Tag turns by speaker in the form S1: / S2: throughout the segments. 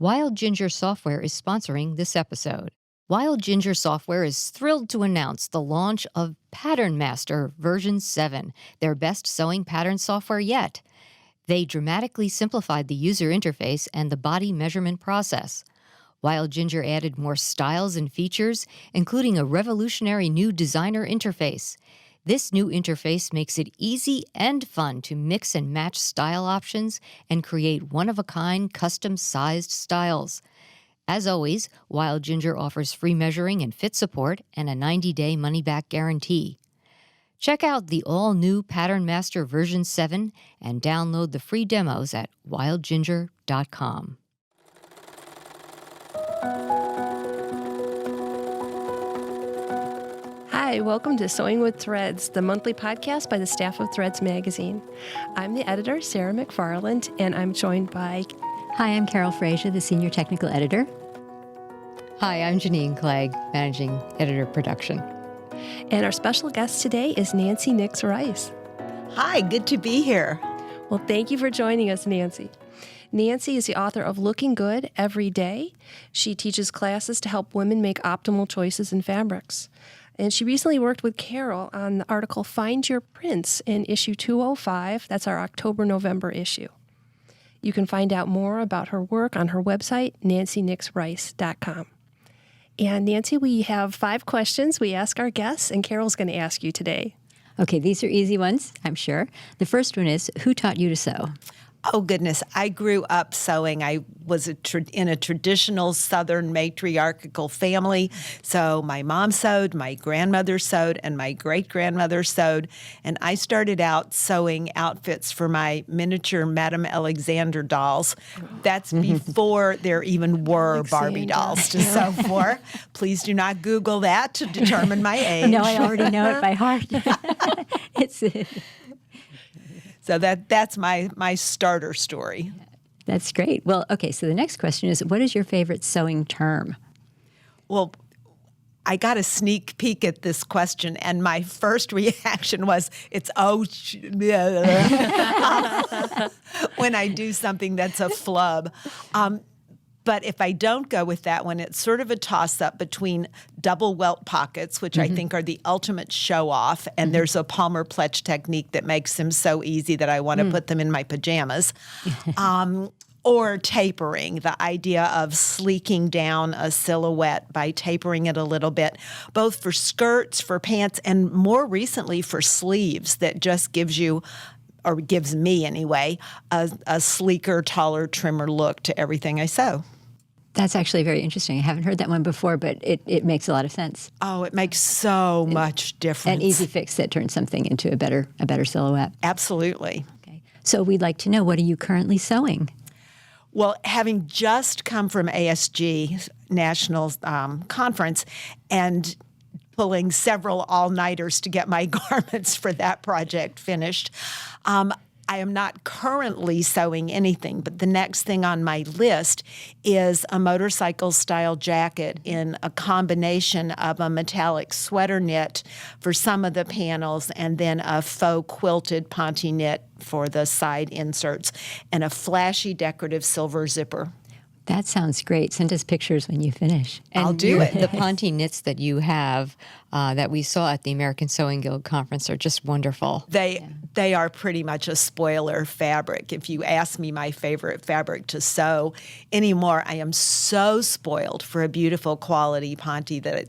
S1: Wild Ginger Software is sponsoring this episode. Wild Ginger Software is thrilled to announce the launch of Pattern Master version 7, their best sewing pattern software yet. They dramatically simplified the user interface and the body measurement process. Wild Ginger added more styles and features, including a revolutionary new designer interface. This new interface makes it easy and fun to mix and match style options and create one-of-a-kind custom-sized styles. As always, Wild Ginger offers free measuring and fit support and a 90-day money-back guarantee. Check out the all-new Pattern Master version 7 and download the free demos at wildginger.com.
S2: Hi, welcome to Sewing with Threads, the monthly podcast by the staff of Threads magazine. I'm the editor, Sarah McFarland, and I'm joined by...
S3: Hi, I'm Carol Frazier, the senior technical editor.
S1: Hi, I'm Janine Clegg, managing editor production.
S2: And our special guest today is Nancy Nix-Rice.
S4: Hi, good to be here.
S2: Well, thank you for joining us, Nancy. Nancy is the author of Looking Good Every Day. She teaches classes to help women make optimal choices in fabrics. And she recently worked with Carol on the article Find Your Prince in issue 205. That's our October-November issue. You can find out more about her work on her website, nancynixrice.com. And Nancy, we have 5 questions we ask our guests, and Carol's going to ask you today.
S3: Okay, these are easy ones, I'm sure. The first one is, who taught you to sew?
S4: Oh, goodness. I grew up sewing. I was in a traditional Southern matriarchal family. So my mom sewed, my grandmother sewed, and my great-grandmother sewed. And I started out sewing outfits for my miniature Madame Alexander dolls. That's before there even were Barbie dolls to sew for. Please do not Google that to determine my age.
S3: No, I already know it by heart.
S4: So that's my starter story.
S3: That's great. Well, okay, so the next question is, what is your favorite sewing term?
S4: Well, I got a sneak peek at this question, and my first reaction was, it's when I do something that's a flub. But if I don't go with that one, it's sort of a toss-up between double welt pockets, which I think are the ultimate show-off, and there's a Palmer Pletch technique that makes them so easy that I want to put them in my pajamas, or tapering, the idea of sleeking down a silhouette by tapering it a little bit, both for skirts, for pants, and more recently for sleeves that just gives you, or gives me anyway, a sleeker, taller, trimmer look to everything I sew.
S3: That's actually very interesting. I haven't heard that one before, but it makes a lot of sense.
S4: Oh, it makes so much difference.
S3: An easy fix that turns something into a better silhouette.
S4: Absolutely.
S3: Okay. So we'd like to know, what are you currently sewing?
S4: Well, having just come from ASG National Conference and pulling several all-nighters to get my garments for that project finished, I am not currently sewing anything, but the next thing on my list is a motorcycle-style jacket in a combination of a metallic sweater knit for some of the panels and then a faux quilted ponte knit for the side inserts and a flashy decorative silver zipper.
S3: That sounds great. Send us pictures when you finish.
S4: I'll do it.
S1: The ponte knits that you have that we saw at the American Sewing Guild conference are just wonderful.
S4: They are pretty much a spoiler fabric. If you ask me my favorite fabric to sew anymore, I am so spoiled for a beautiful quality ponte that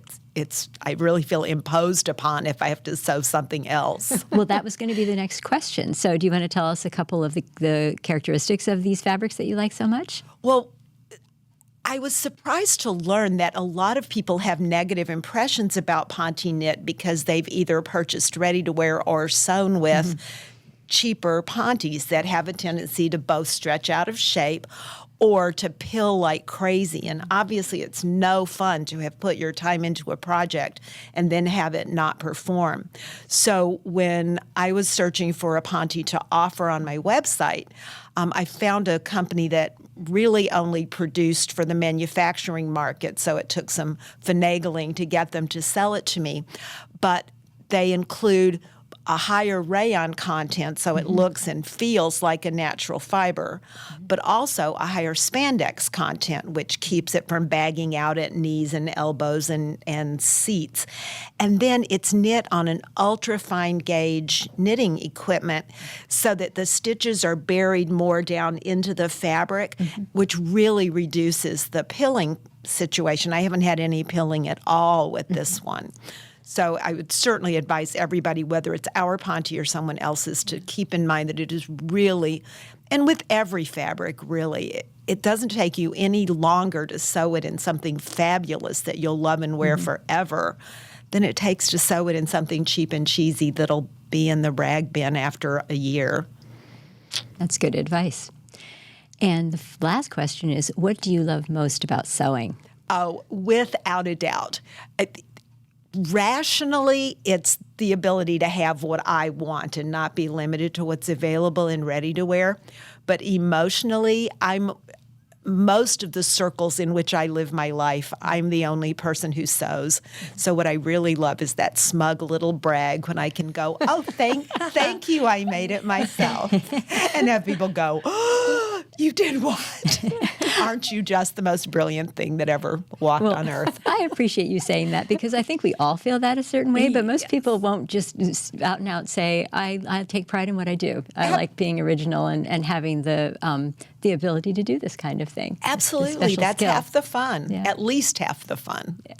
S4: I really feel imposed upon if I have to sew something else.
S3: Well, that was going to be the next question. So do you want to tell us a couple of the characteristics of these fabrics that you like so much?
S4: Well, I was surprised to learn that a lot of people have negative impressions about ponte knit because they've either purchased ready-to-wear or sewn with cheaper pontes that have a tendency to both stretch out of shape or to pill like crazy. And obviously it's no fun to have put your time into a project and then have it not perform. So when I was searching for a ponte to offer on my website, I found a company that really only produced for the manufacturing market, so it took some finagling to get them to sell it to me. But they include a higher rayon content so it looks and feels like a natural fiber, but also a higher spandex content, which keeps it from bagging out at knees and elbows and seats. And then it's knit on an ultra-fine gauge knitting equipment so that the stitches are buried more down into the fabric, which really reduces the pilling situation. I haven't had any pilling at all with this one. So I would certainly advise everybody, whether it's our Ponte or someone else's, to keep in mind that it is really, and with every fabric really, it doesn't take you any longer to sew it in something fabulous that you'll love and wear forever than it takes to sew it in something cheap and cheesy that'll be in the rag bin after a year.
S3: That's good advice. And the last question is, what do you love most about sewing?
S4: Oh, without a doubt. Rationally, it's the ability to have what I want and not be limited to what's available and ready to wear. But emotionally, most of the circles in which I live my life, I'm the only person who sews. So what I really love is that smug little brag when I can go, oh, thank you, I made it myself. And have people go, oh, you did what? Aren't you just the most brilliant thing that ever walked on earth?
S3: I appreciate you saying that because I think we all feel that a certain way, but most people won't just out and out say, I take pride in what I do. I like being original and having the ability to do this kind of thing.
S4: Absolutely. That's
S3: skill.
S4: half the fun,
S3: Yeah.
S4: at least half the fun.
S3: Yeah.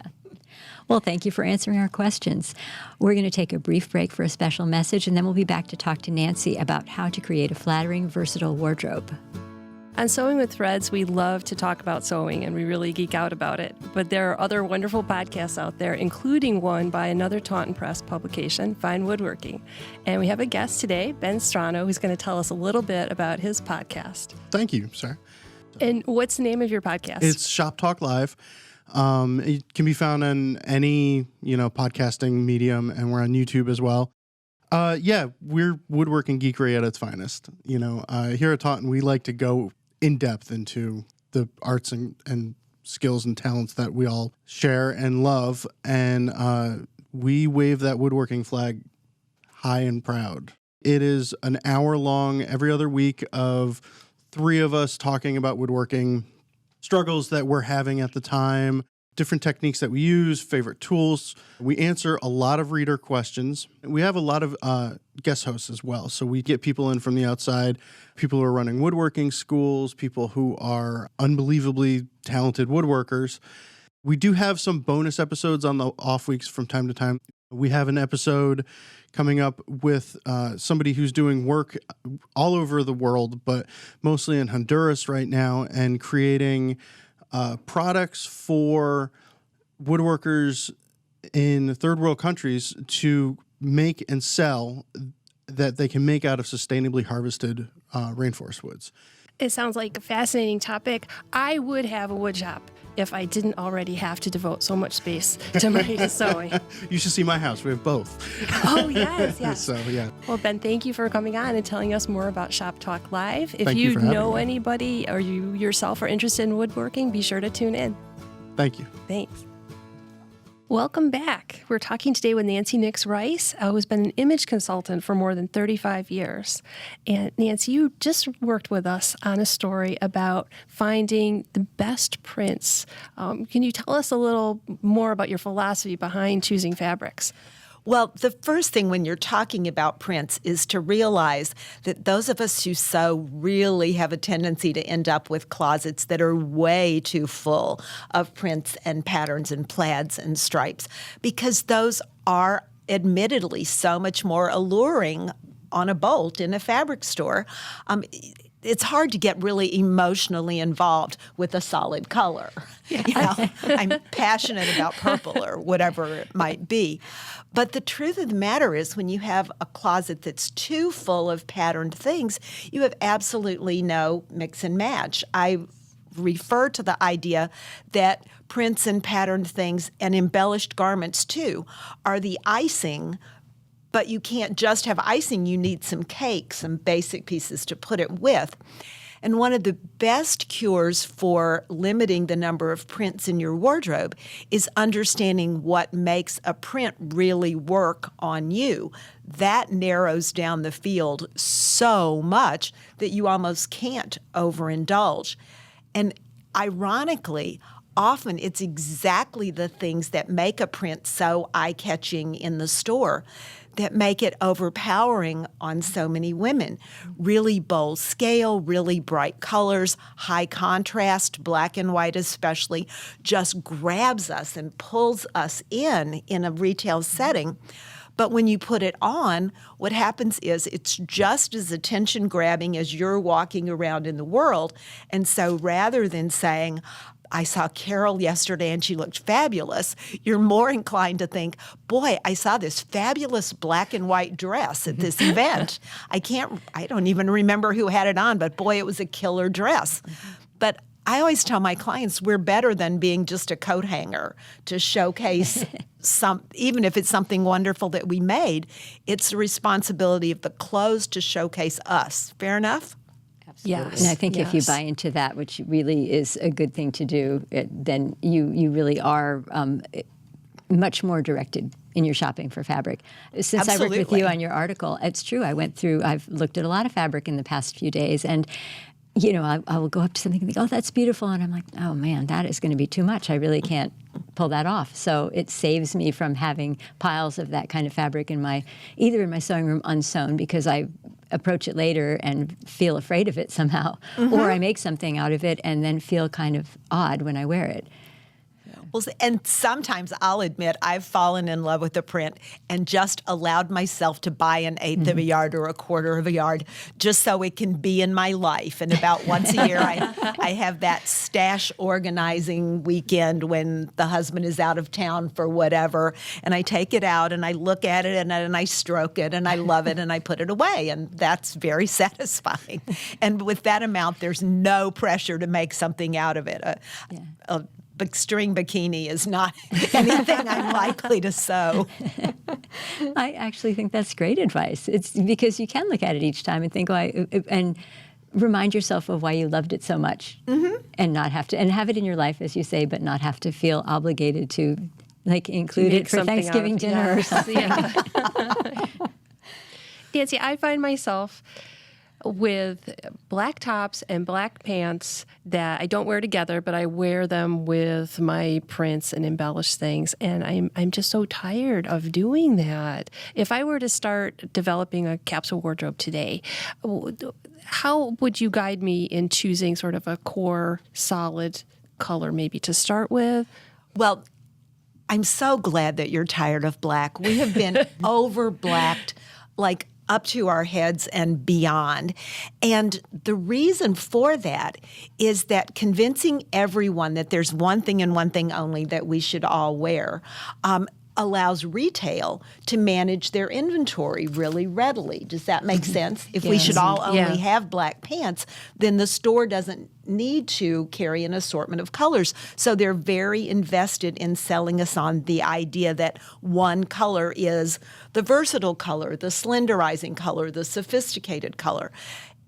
S3: Well, thank you for answering our questions. We're going to take a brief break for a special message, and then we'll be back to talk to Nancy about how to create a flattering, versatile wardrobe.
S2: On Sewing with Threads, we love to talk about sewing and we really geek out about it. But there are other wonderful podcasts out there, including one by another Taunton Press publication, Fine Woodworking. And we have a guest today, Ben Strano, who's going to tell us a little bit about his podcast.
S5: Thank you, sir.
S2: And what's the name of your podcast?
S5: It's Shop Talk Live. It can be found on any, podcasting medium, and we're on YouTube as well. We're woodworking geekery at its finest. Here at Taunton, we like to go in depth into the arts and skills and talents that we all share and love. And we wave that woodworking flag high and proud. It is an hour long every other week of three of us talking about woodworking, struggles that we're having at the time, different techniques that we use, favorite tools. We answer a lot of reader questions. We have a lot of guest hosts as well. So we get people in from the outside, people who are running woodworking schools, people who are unbelievably talented woodworkers. We do have some bonus episodes on the off weeks from time to time. We have an episode coming up with somebody who's doing work all over the world, but mostly in Honduras right now, and creating products for woodworkers in third world countries to make and sell that they can make out of sustainably harvested rainforest woods.
S2: It sounds like a fascinating topic. I would have a wood shop if I didn't already have to devote so much space to my sewing.
S5: You should see my house. We have both.
S2: Oh, yes.
S5: So, yeah.
S2: Well, Ben, thank you for coming on and telling us more about Shop Talk Live. If
S5: Thank you for having
S2: know
S5: me.
S2: anybody or you yourself are interested in woodworking, be sure to tune in.
S5: Thank you.
S2: Thanks. Welcome back. We're talking today with Nancy Nix-Rice, who's been an image consultant for more than 35 years. And Nancy, you just worked with us on a story about finding the best prints. Can you tell us a little more about your philosophy behind choosing fabrics?
S4: Well, the first thing when you're talking about prints is to realize that those of us who sew really have a tendency to end up with closets that are way too full of prints and patterns and plaids and stripes, because those are admittedly so much more alluring on a bolt in a fabric store. It's hard to get really emotionally involved with a solid color. I'm passionate about purple or whatever it might be. But the truth of the matter is when you have a closet that's too full of patterned things, you have absolutely no mix and match. I refer to the idea that prints and patterned things and embellished garments too are the icing. But you can't just have icing. You need some cake, some basic pieces to put it with. And one of the best cures for limiting the number of prints in your wardrobe is understanding what makes a print really work on you. That narrows down the field so much that you almost can't overindulge. And ironically, often it's exactly the things that make a print so eye-catching in the store that make it overpowering on so many women. Really bold scale, really bright colors, high contrast, black and white especially, just grabs us and pulls us in a retail setting. But when you put it on, what happens is it's just as attention-grabbing as you're walking around in the world. And so rather than saying, I saw Carol yesterday and she looked fabulous, you're more inclined to think, boy, I saw this fabulous black and white dress at this event. I don't even remember who had it on, but boy, it was a killer dress. But I always tell my clients we're better than being just a coat hanger to showcase even if it's something wonderful that we made. It's the responsibility of the clothes to showcase us. Fair enough?
S2: Yes.
S3: And I think if you buy into that, which really is a good thing to do, then you really are much more directed in your shopping for fabric. Since I worked with you on your article, it's true. I've looked at a lot of fabric in the past few days, and I will go up to something and think, oh, that's beautiful. And I'm like, oh, man, that is going to be too much. I really can't pull that off. So it saves me from having piles of that kind of fabric either in my sewing room unsewn because I approach it later and feel afraid of it somehow, or I make something out of it and then feel kind of odd when I wear it.
S4: Well, and sometimes I'll admit I've fallen in love with the print and just allowed myself to buy an eighth of a yard or a quarter of a yard just so it can be in my life. And about once a year, I have that stash organizing weekend when the husband is out of town for whatever. And I take it out and I look at it and I stroke it and I love it and I put it away. And that's very satisfying. And with that amount, there's no pressure to make something out of it. A string bikini is not anything I'm likely to sew.
S3: I actually think that's great advice. It's because you can look at it each time and think, and remind yourself of why you loved it so much, and not have to, and have it in your life, as you say, but not have to feel obligated to include it for Thanksgiving dinner or something.
S2: Yeah. Nancy, I find myself with black tops and black pants that I don't wear together, but I wear them with my prints and embellished things, and I'm just so tired of doing that. If I were to start developing a capsule wardrobe today, how would you guide me in choosing sort of a core solid color maybe to start with?
S4: Well, I'm so glad that you're tired of black. We have been over-blacked up to our heads and beyond. And the reason for that is that convincing everyone that there's one thing and one thing only that we should all wear allows retail to manage their inventory really readily. Does that make sense? If we should all only have black pants, then the store doesn't need to carry an assortment of colors. So they're very invested in selling us on the idea that one color is the versatile color, the slenderizing color, the sophisticated color.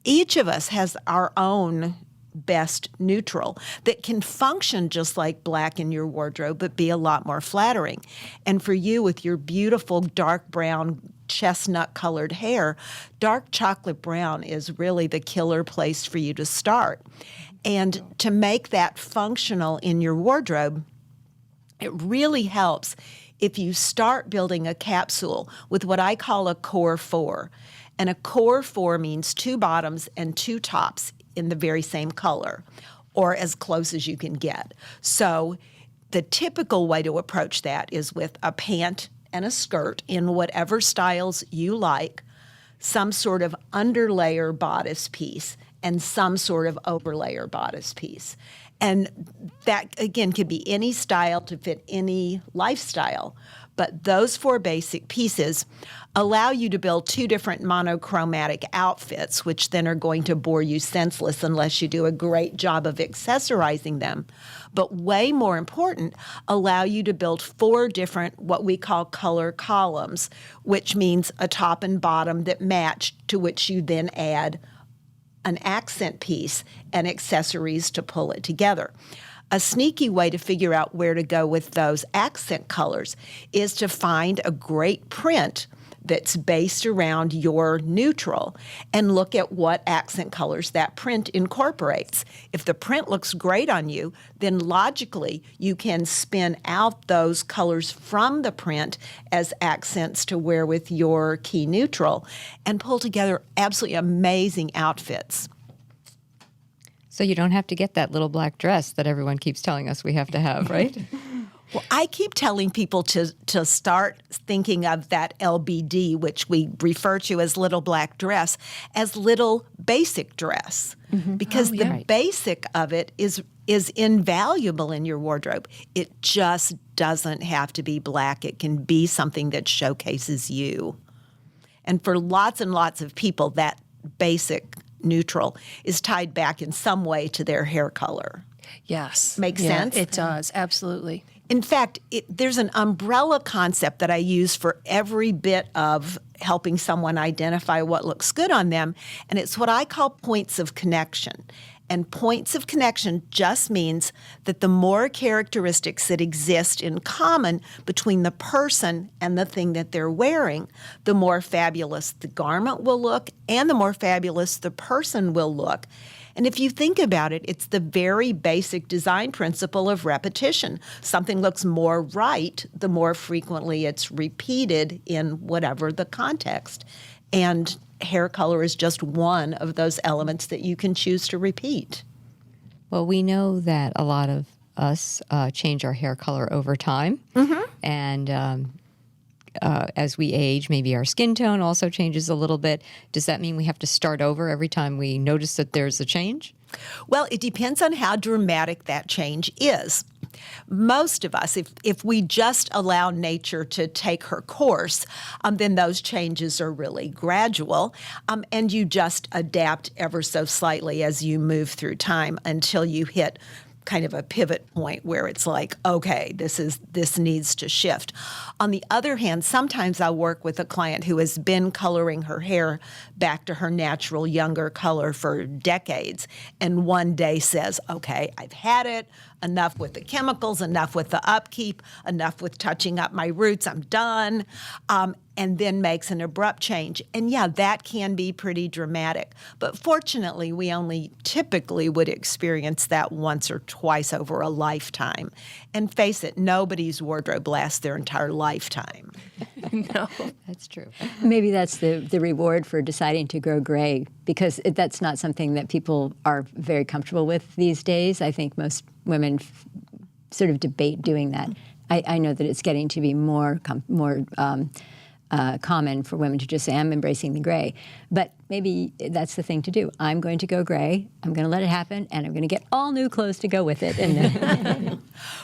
S4: Each of us has our own best neutral that can function just like black in your wardrobe, but be a lot more flattering. And for you, with your beautiful dark brown, chestnut-colored hair, dark chocolate brown is really the killer place for you to start. And to make that functional in your wardrobe, it really helps if you start building a capsule with what I call a core four. And a core four means 2 bottoms and 2 tops in the very same color, or as close as you can get. So the typical way to approach that is with a pant and a skirt in whatever styles you like, some sort of underlayer bodice piece, and some sort of overlayer bodice piece. And that, again, could be any style to fit any lifestyle. But those 4 basic pieces allow you to build 2 different monochromatic outfits, which then are going to bore you senseless unless you do a great job of accessorizing them. But way more important, allow you to build 4 different what we call color columns, which means a top and bottom that match, to which you then add an accent piece, and accessories to pull it together. A sneaky way to figure out where to go with those accent colors is to find a great print that's based around your neutral and look at what accent colors that print incorporates. If the print looks great on you, then logically you can spin out those colors from the print as accents to wear with your key neutral and pull together absolutely amazing outfits.
S1: So you don't have to get that little black dress that everyone keeps telling us we have to have, right?
S4: Well, I keep telling people to start thinking of that LBD, which we refer to as little black dress, as little basic dress, because the basic of it is invaluable in your wardrobe. It just doesn't have to be black. It can be something that showcases you. And for lots and lots of people, that basic neutral is tied back in some way to their hair color.
S2: Yes.
S4: Makes sense?
S2: It does, absolutely.
S4: In fact, there's an umbrella concept that I use for every bit of helping someone identify what looks good on them, and it's what I call points of connection. And points of connection just means that the more characteristics that exist in common between the person and the thing that they're wearing, the more fabulous the garment will look and the more fabulous the person will look. And if you think about it, it's the very basic design principle of repetition. Something looks more right the more frequently it's repeated in whatever the context. And hair color is just one of those elements that you can choose to repeat.
S1: Well, we know that a lot of us change our hair color over time. And as we age, maybe our skin tone also changes a little bit. Does that mean we have to start over every time we notice that there's a change?
S4: Well, it depends on how dramatic that change is. Most of us, if we just allow nature to take her course, then those changes are really gradual, and you just adapt ever so slightly as you move through time until you hit kind of a pivot point where it's like, okay, this needs to shift. On the other hand, sometimes I'll work with a client who has been coloring her hair back to her natural younger color for decades and one day says, okay, I've had it, enough with the chemicals, enough with the upkeep, enough with touching up my roots, I'm done, and then makes an abrupt change. And yeah, that can be pretty dramatic. But fortunately, we only typically would experience that once or twice over a lifetime. And face it, nobody's wardrobe lasts their entire lifetime.
S2: No.
S1: That's true.
S3: Maybe that's the reward for deciding to grow gray, because that's not something that people are very comfortable with these days. I think most women sort of debate doing that. I know that it's getting to be more common for women to just say, I'm embracing the gray. But maybe that's the thing to do. I'm going to go gray. I'm going to let it happen, and I'm going to get all new clothes to go with it. And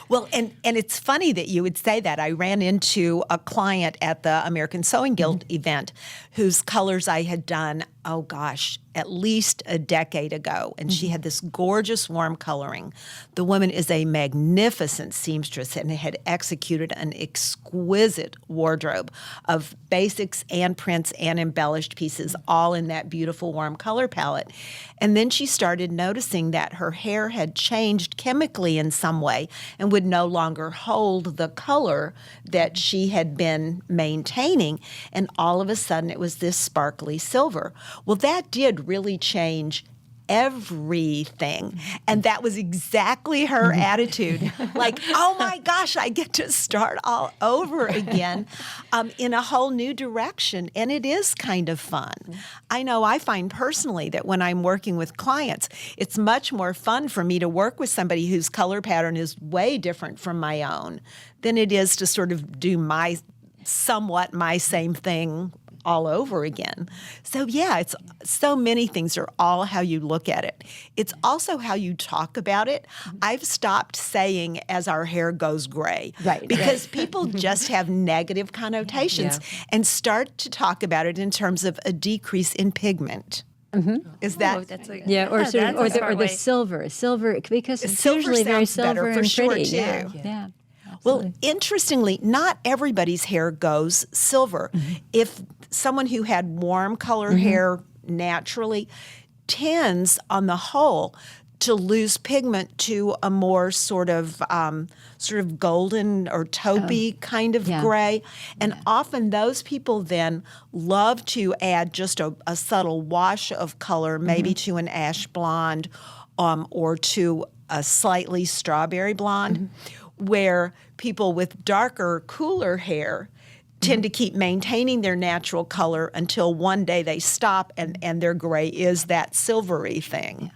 S4: Well, and it's funny that you would say that. I ran into a client at the American Sewing Guild event whose colors I had done, oh gosh, at least a decade ago. And she had this gorgeous warm coloring. The woman is a magnificent seamstress and had executed an exquisite wardrobe of basics and prints and embellished pieces, all in that beautiful warm color palette. And then she started noticing that her hair had changed chemically in some way and would no longer hold the color that she had been maintaining. And all of a sudden, it was this sparkly silver. Well, that did really change everything. And that was exactly her attitude. Like, oh my gosh, I get to start all over again in a whole new direction. And it is kind of fun. I know I find personally that when I'm working with clients, it's much more fun for me to work with somebody whose color pattern is way different from my own than it is to sort of do my same thing all over again. So yeah, it's so many things are all how you look at it. It's also how you talk about it. I've stopped saying as our hair goes gray.
S3: Right.
S4: Because people just have negative connotations and start to talk about it in terms of a decrease in pigment. Is that
S2: that's a,
S3: or sort of,
S2: that's a smart
S3: the
S2: way.
S3: silver, because it's
S4: Silver
S3: usually very
S4: sounds better
S3: silver
S4: for
S3: and
S4: sure,
S3: pretty.
S4: too.
S3: Yeah.
S4: Well, interestingly, not everybody's hair goes silver. If someone who had warm color hair naturally, tends on the whole to lose pigment to a more sort of golden or taupey kind of
S3: yeah.
S4: gray. And often those people then love to add just a subtle wash of color, maybe to an ash blonde or to a slightly strawberry blonde, where people with darker, cooler hair tend to keep maintaining their natural color until one day they stop and their gray is that silvery thing.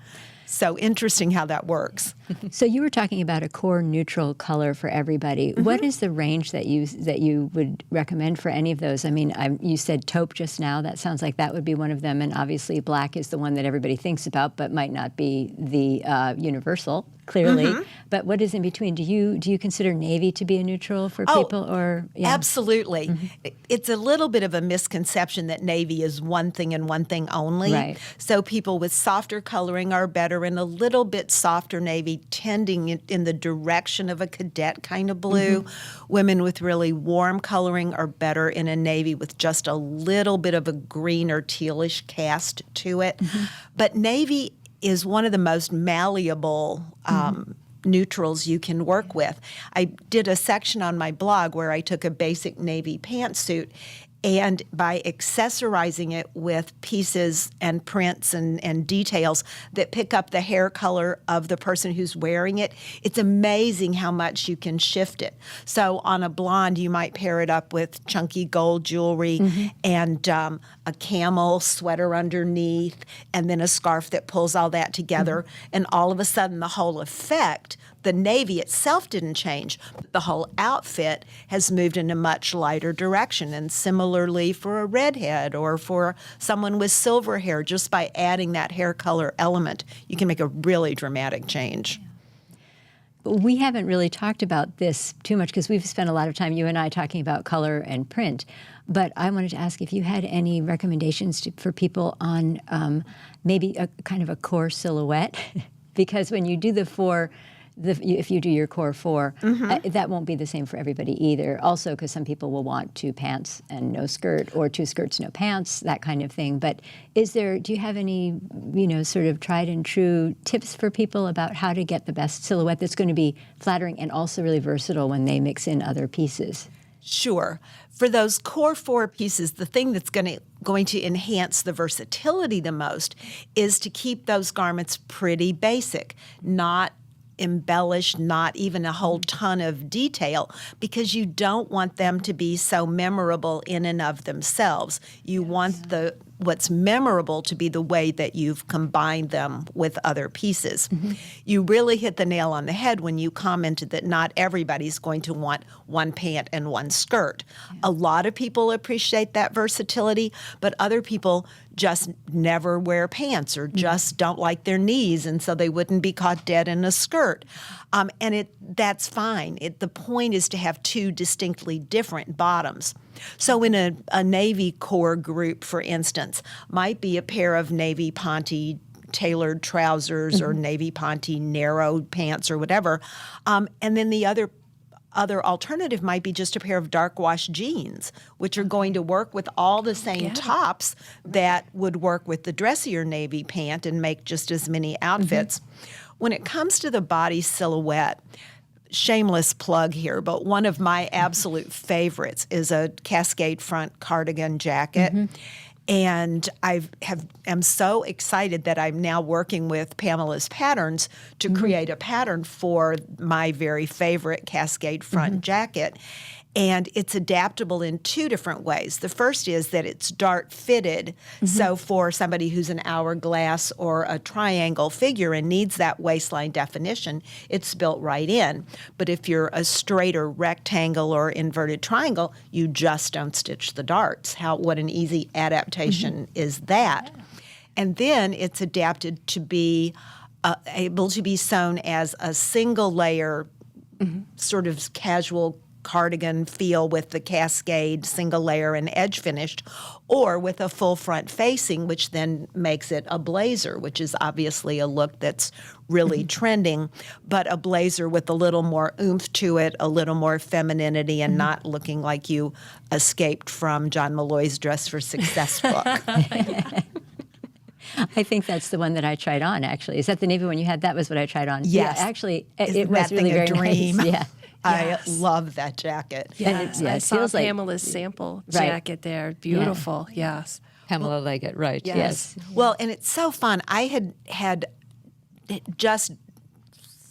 S4: So interesting how that works.
S3: So you were talking about a core neutral color for everybody. What is the range that you would recommend for any of those? I mean, you said taupe just now. That sounds like that would be one of them. And obviously black is the one that everybody thinks about, but might not be the universal, clearly. But what is in between? Do you consider navy to be a neutral for people? Or yeah.
S4: Absolutely. It's a little bit of a misconception that navy is one thing and one thing only.
S3: Right.
S4: So people with softer coloring are better in a little bit softer navy, tending in the direction of a cadet kind of blue. Women with really warm coloring are better in a navy with just a little bit of a green or tealish cast to it. But navy is one of the most malleable neutrals you can work with. I did a section on my blog where I took a basic navy pantsuit, and by accessorizing it with pieces and prints and details that pick up the hair color of the person who's wearing it, it's amazing how much you can shift it. So on a blonde, you might pair it up with chunky gold jewelry and a camel sweater underneath, and then a scarf that pulls all that together. And all of a sudden, the whole effect, the navy itself didn't change, but the whole outfit has moved in a much lighter direction. And similarly for a redhead or for someone with silver hair, just by adding that hair color element, you can make a really dramatic change.
S3: We haven't really talked about this too much because we've spent a lot of time, you and I, talking about color and print. But I wanted to ask if you had any recommendations for people on maybe a kind of a core silhouette, because when you do if you do your core four, that won't be the same for everybody either. Also, because some people will want 2 pants and no skirt, or 2 skirts, no pants, that kind of thing. But do you have any, sort of tried and true tips for people about how to get the best silhouette that's going to be flattering and also really versatile when they mix in other pieces?
S4: Sure. For those core 4 pieces, the thing that's going to enhance the versatility the most is to keep those garments pretty basic, not embellished, not even a whole ton of detail, because you don't want them to be so memorable in and of themselves. You want what's memorable to be the way that you've combined them with other pieces. You really hit the nail on the head when you commented that not everybody's going to want 1 pant and 1 skirt. A lot of people appreciate that versatility, but other people just never wear pants or just don't like their knees, and so they wouldn't be caught dead in a skirt. And that's fine. The point is to have 2 distinctly different bottoms. So in a Navy core group, for instance, might be a pair of Navy Ponte tailored trousers or Navy Ponte narrow pants or whatever. And then the other alternative might be just a pair of dark wash jeans, which are going to work with all the same tops that would work with the dressier navy pant and make just as many outfits. When it comes to the body silhouette, shameless plug here, but one of my absolute favorites is a cascade front cardigan jacket. And am so excited that I'm now working with Pamela's Patterns to create a pattern for my very favorite cascade front jacket. And it's adaptable in 2 different ways. The first is that it's dart fitted. So for somebody who's an hourglass or a triangle figure and needs that waistline definition, it's built right in. But if you're a straighter rectangle or inverted triangle, you just don't stitch the darts. What an easy adaptation is that. And then it's adapted to be able to be sewn as a single layer, sort of casual cardigan feel with the cascade single layer and edge finished, or with a full front facing, which then makes it a blazer, which is obviously a look that's really trending, but a blazer with a little more oomph to it, a little more femininity, and not looking like you escaped from John Malloy's Dress for Success book.
S3: I think that's the one that I tried on, actually. Is that the navy one you had? That was what I tried on.
S4: Yes.
S3: Yeah, actually,
S4: Isn't
S3: it was
S4: that
S3: really
S4: thing a
S3: very
S4: dream?
S3: nice. Yeah.
S4: I love that jacket.
S2: Yes,
S3: yeah,
S2: I
S3: it
S2: saw
S3: feels like-
S2: Pamela's sample
S3: Right.
S2: jacket there. Beautiful. Yes.
S1: Pamela Leggett, right.
S3: Yes.
S4: Well, and it's so fun. I had just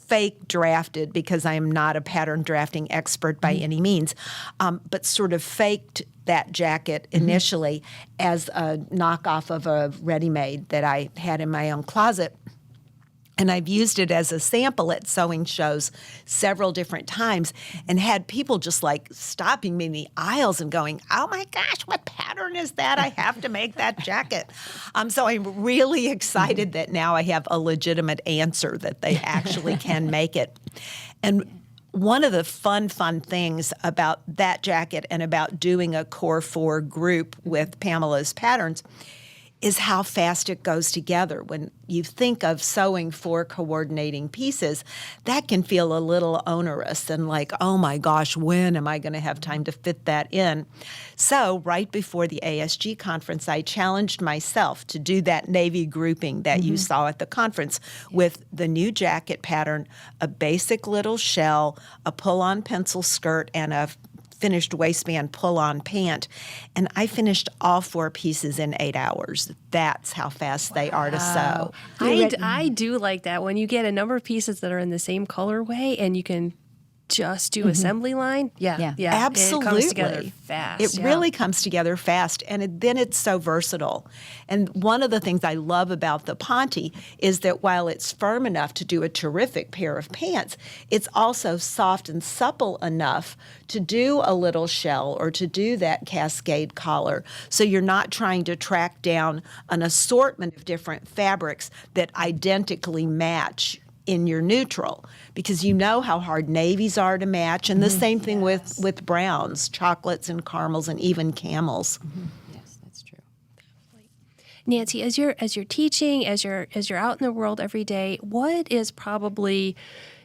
S4: fake drafted, because I am not a pattern drafting expert by any means, but sort of faked that jacket initially as a knockoff of a ready-made that I had in my own closet. And I've used it as a sample at sewing shows several different times, and had people just like stopping me in the aisles and going, "Oh my gosh, what pattern is that? I have to make that jacket." So I'm really excited that now I have a legitimate answer that they actually can make it. And one of the fun things about that jacket and about doing a Core 4 group with Pamela's patterns is how fast it goes together. When you think of sewing 4 coordinating pieces, that can feel a little onerous and like, oh my gosh, when am I going to have time to fit that in? So right before the ASG conference, I challenged myself to do that navy grouping that you saw at the conference with the new jacket pattern, a basic little shell, a pull-on pencil skirt, and a finished waistband pull-on pant, and I finished all 4 pieces in 8 hours. That's how fast they are to sew.
S2: I do like that when you get a number of pieces that are in the same colorway and you can just do assembly line. Yeah.
S4: Absolutely.
S2: It comes together fast.
S4: It really comes together fast, and then it's so versatile. And one of the things I love about the Ponte is that while it's firm enough to do a terrific pair of pants, it's also soft and supple enough to do a little shell or to do that cascade collar. So you're not trying to track down an assortment of different fabrics that identically match in your neutral, because you know how hard navies are to match, and the same thing with browns, chocolates and caramels, and even camels.
S1: Yes, that's true.
S2: Nancy, as you're teaching, as you're out in the world every day, what is probably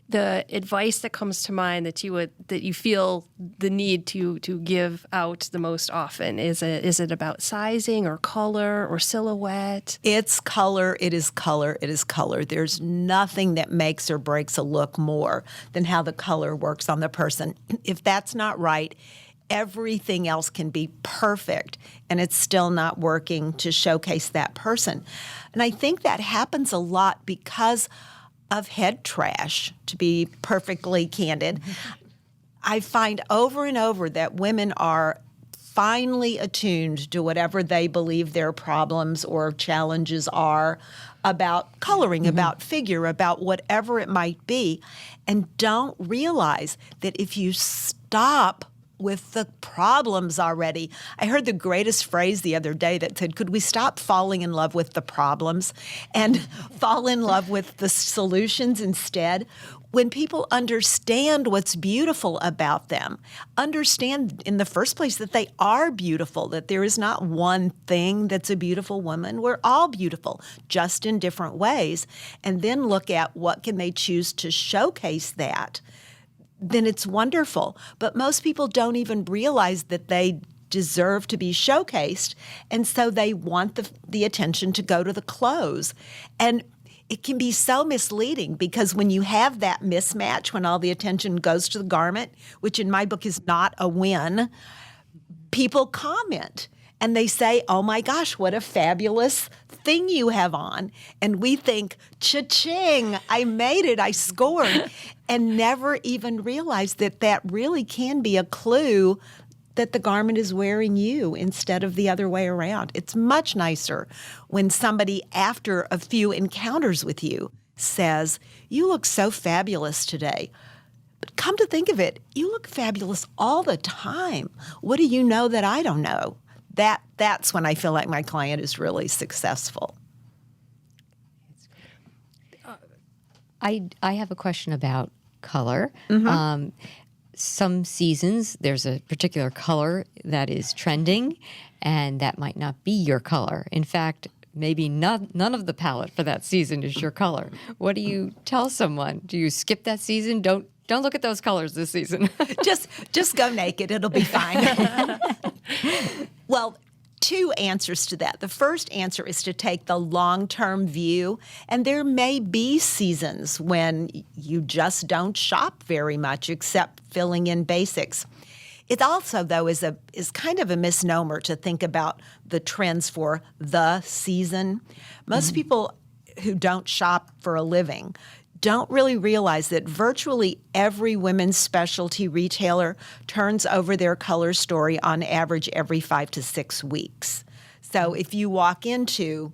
S2: the advice that comes to mind that you feel the need to give out the most often? Is it about sizing or color or silhouette?
S4: It's color, it is color, it is color. There's nothing that makes or breaks a look more than how the color works on the person. If that's not right, everything else can be perfect, and it's still not working to showcase that person. And I think that happens a lot because of head trash, to be perfectly candid. I find over and over that women are finely attuned to whatever they believe their problems or challenges are about coloring, about figure, about whatever it might be, and don't realize that if you stop with the problems already. I heard the greatest phrase the other day that said, could we stop falling in love with the problems and fall in love with the solutions instead? When people understand what's beautiful about them, understand in the first place that they are beautiful, that there is not one thing that's a beautiful woman. We're all beautiful, just in different ways. And then look at what can they choose to showcase that, then it's wonderful. But most people don't even realize that they deserve to be showcased, and so they want the attention to go to the clothes. And it can be so misleading, because when you have that mismatch, when all the attention goes to the garment, which in my book is not a win, people comment. And they say, oh my gosh, what a fabulous thing you have on. And we think, cha-ching, I made it, I scored. And never even realize that that really can be a clue that the garment is wearing you instead of the other way around. It's much nicer when somebody, after a few encounters with you, says, you look so fabulous today. But come to think of it, you look fabulous all the time. What do you know that I don't know? That's when I feel like my client is really successful.
S1: I have a question about color. Some seasons, there's a particular color that is trending, and that might not be your color. In fact, maybe none of the palette for that season is your color. What do you tell someone? Do you skip that season? Don't look at those colors this season.
S4: Just go naked. It'll be fine. Well, two answers to that. The first answer is to take the long-term view, and there may be seasons when you just don't shop very much except filling in basics. It also, though, is kind of a misnomer to think about the trends for the season. Most people who don't shop for a living don't really realize that virtually every women's specialty retailer turns over their color story on average every 5 to 6 weeks. So if you walk into,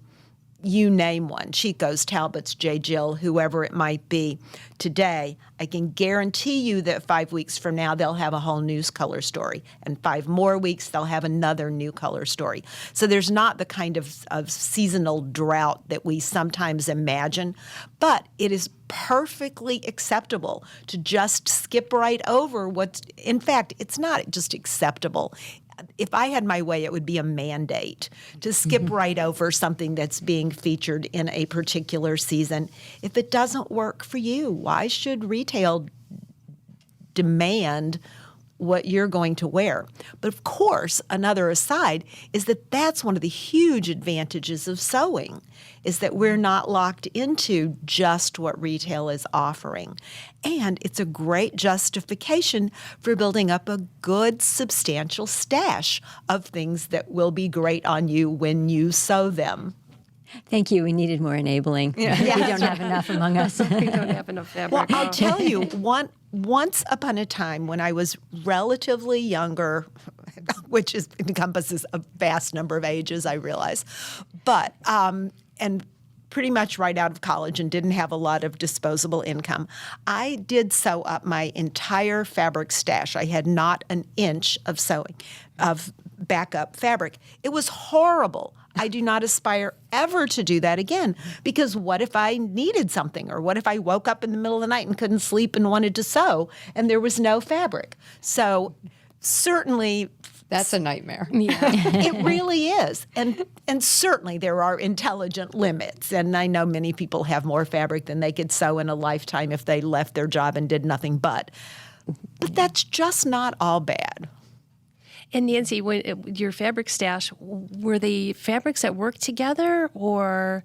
S4: you name one, Chico's, Talbot's, J. Jill, whoever it might be, today, I can guarantee you that 5 weeks from now, they'll have a whole new color story. And 5 more weeks, they'll have another new color story. So there's not the kind of seasonal drought that we sometimes imagine, but it is perfectly acceptable to just skip right over what's, in fact, it's not just acceptable. If I had my way, it would be a mandate to skip right over something that's being featured in a particular season. If it doesn't work for you, why should retail demand what you're going to wear? But of course, another aside is that that's one of the huge advantages of sewing, is that we're not locked into just what retail is offering. And it's a great justification for building up a good, substantial stash of things that will be great on you when you sew them.
S3: Thank you. We needed more enabling. We don't have enough among us.
S2: We don't have enough fabric.
S4: Well, I'll tell you, once upon a time when I was relatively younger, which encompasses a vast number of ages, I realize, but and pretty much right out of college and didn't have a lot of disposable income, I did sew up my entire fabric stash. I had not an inch of backup fabric. It was horrible. I do not aspire ever to do that again, because what if I needed something, or what if I woke up in the middle of the night and couldn't sleep and wanted to sew and there was no fabric? So certainly
S1: That's a nightmare.
S4: it really is. And certainly there are intelligent limits. And I know many people have more fabric than they could sew in a lifetime if they left their job and did nothing but. But that's just not all bad.
S2: And Nancy, when your fabric stash, were they fabrics that worked together, or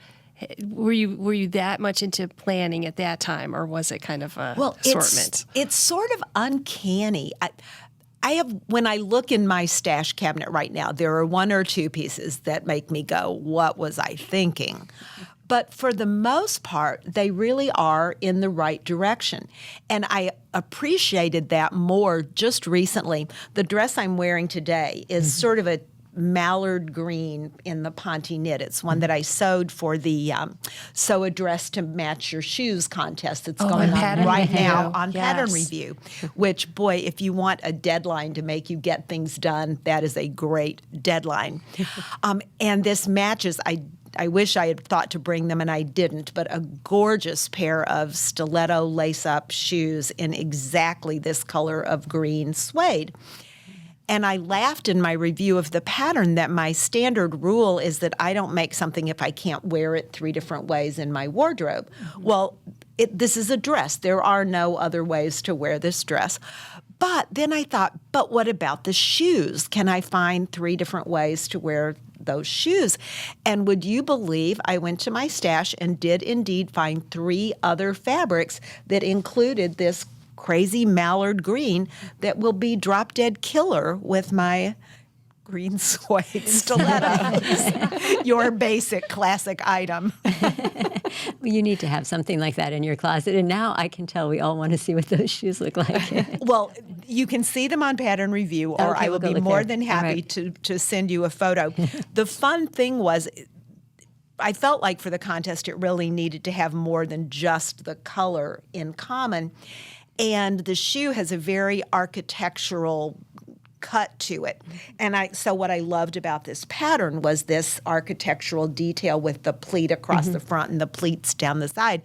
S2: were you that much into planning at that time, or was it kind of a assortment?
S4: It's sort of uncanny. I have, when I look in my stash cabinet right now, there are 1 or 2 pieces that make me go, what was I thinking? But for the most part, they really are in the right direction. And I appreciated that more just recently. The dress I'm wearing today is sort of a mallard green in the Ponte knit. It's one that I sewed for the Sew a Dress to Match Your Shoes contest that's going on right now on Pattern Review, which, boy, if you want a deadline to make you get things done, that is a great deadline. And this matches, I wish I had thought to bring them and I didn't, but a gorgeous pair of stiletto lace-up shoes in exactly this color of green suede. And I laughed in my review of the pattern that my standard rule is that I don't make something if I can't wear it 3 different ways in my wardrobe. Well, this is a dress. There are no other ways to wear this dress. But then I thought, but what about the shoes? Can I find 3 different ways to wear those shoes? And would you believe I went to my stash and did indeed find 3 other fabrics that included this crazy mallard green that will be drop dead killer with my green suede stilettos. Your basic classic item.
S3: Well, you need to have something like that in your closet. And now I can tell we all want to see what those shoes look like.
S4: Well, you can see them on Pattern Review, or
S3: Okay,
S4: I will
S3: we'll go
S4: be
S3: look
S4: more
S3: there.
S4: than
S3: All
S4: happy
S3: right.
S4: to send you a photo. The fun thing was, I felt like for the contest it really needed to have more than just the color in common. And the shoe has a very architectural cut to it. And so what I loved about this pattern was this architectural detail with the pleat across the front and the pleats down the side.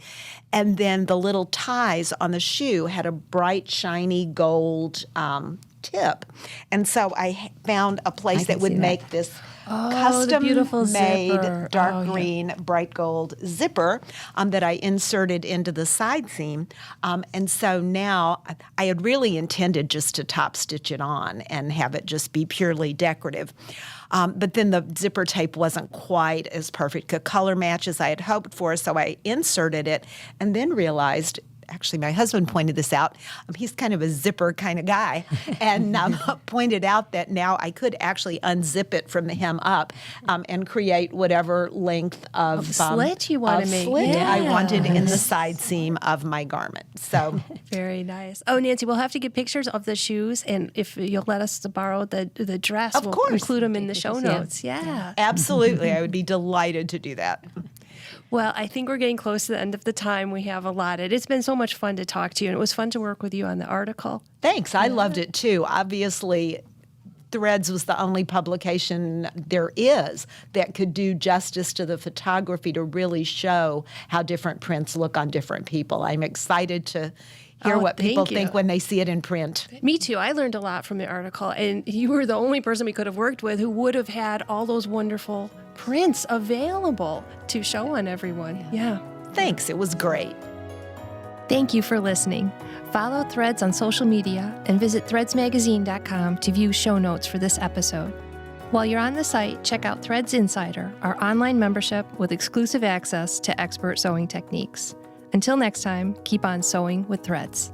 S4: And then the little ties on the shoe had a bright, shiny gold tip. And so I found a place that would make this
S2: the beautiful
S4: custom-made
S2: zipper.
S4: dark
S2: Oh, yeah.
S4: green, bright gold zipper that I inserted into the side seam. And so now I had really intended just to top stitch it on and have it just be purely decorative. But then the zipper tape wasn't quite as perfect, a color match as I had hoped for, so I inserted it and then realized, actually my husband pointed this out, he's kind of a zipper kind of guy, and pointed out that now I could actually unzip it from the hem up and create whatever length of
S2: slit you want to make.
S4: slit I
S2: Yeah.
S4: wanted in the side seam of my garment. So
S2: Very nice. Oh, Nancy, we'll have to get pictures of the shoes, and if you'll let us to borrow the dress,
S4: Of
S2: we'll
S4: course.
S2: include them in the show
S3: Yeah.
S2: notes. Yeah.
S4: absolutely, I would be delighted to do that.
S2: Well, I think we're getting close to the end of the time we have allotted. It's been so much fun to talk to you, and it was fun to work with you on the article.
S4: Thanks. I loved it too. Obviously, Threads was the only publication there is that could do justice to the photography to really show how different prints look on different people. I'm excited to hear
S2: Oh,
S4: what people
S2: thank you.
S4: think when they see it in print.
S2: Me too. I learned a lot from the article, and you were the only person we could have worked with who would have had all those wonderful prints available to show on everyone. Yeah.
S4: Thanks. It was great.
S2: Thank you for listening. Follow Threads on social media and visit threadsmagazine.com to view show notes for this episode. While you're on the site, check out Threads Insider, our online membership with exclusive access to expert sewing techniques. Until next time, keep on sewing with Threads.